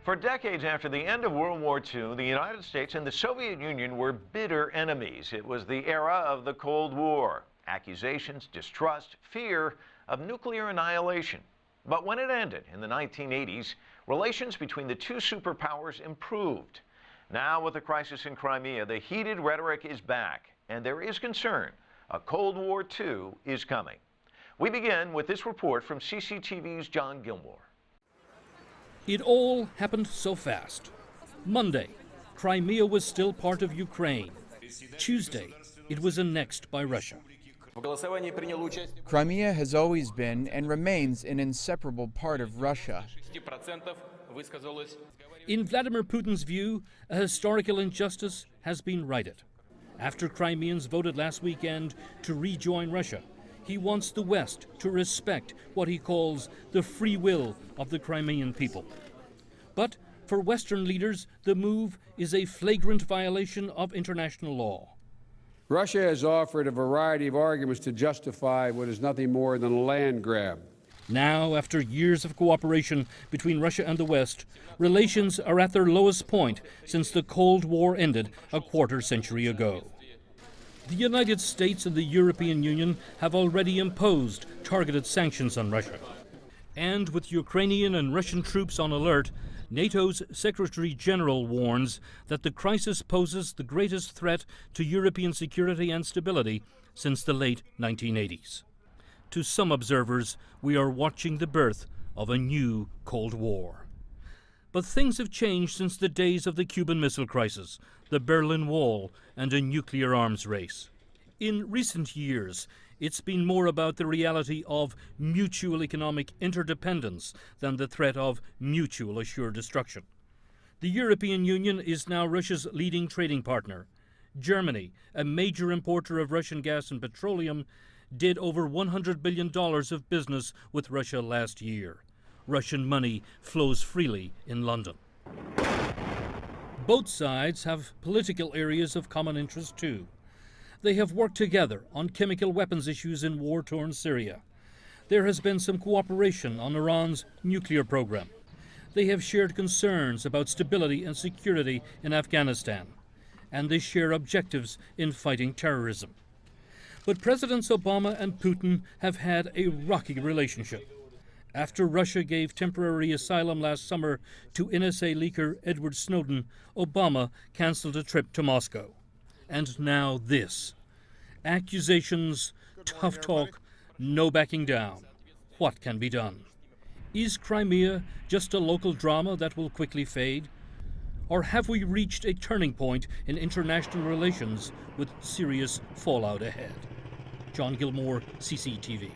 For decades after the end of World War II, the United States and the Soviet Union were bitter enemies. It was the era of the Cold War. Accusations, distrust, fear of nuclear annihilation. But when it ended in the 1980s, relations between the two superpowers improved. Now, with the crisis in Crimea, the heated rhetoric is back, and there is concern a Cold War II is coming. We begin with this report from CCTV's John Gilmore. It all happened so fast. Monday, Crimea was still part of Ukraine. Tuesday, it was annexed by Russia. Crimea has always been and remains an inseparable part of Russia. In Vladimir Putin's view, a historical injustice has been righted. After Crimeans voted last weekend to rejoin Russia, he wants the West to respect what he calls the free will of the Crimean people. But for Western leaders, the move is a flagrant violation of international law. Russia has offered a variety of arguments to justify what is nothing more than a land grab. Now, after years of cooperation between Russia and the West, relations are at their lowest point since the Cold War ended a quarter century ago. The United States and the European Union have already imposed targeted sanctions on Russia. And with Ukrainian and Russian troops on alert, NATO's Secretary General warns that the crisis poses the greatest threat to European security and stability since the late 1980s. To some observers, we are watching the birth of a new Cold War. But things have changed since the days of the Cuban Missile Crisis, the Berlin Wall, and a nuclear arms race. In recent years, it's been more about the reality of mutual economic interdependence than the threat of mutual assured destruction. The European Union is now Russia's leading trading partner. Germany, a major importer of Russian gas and petroleum, did over $100 billion of business with Russia last year. Russian money flows freely in London. Both sides have political areas of common interest too. They have worked together on chemical weapons issues in war-torn Syria. There has been some cooperation on Iran's nuclear program. They have shared concerns about stability and security in Afghanistan. And they share objectives in fighting terrorism. But Presidents Obama and Putin have had a rocky relationship. After Russia gave temporary asylum last summer to NSA leaker Edward Snowden, Obama canceled a trip to Moscow. And now this. Accusations, tough talk, no backing down. What can be done? Is Crimea just a local drama that will quickly fade? Or have we reached a turning point in international relations with serious fallout ahead? John Gilmore, CCTV.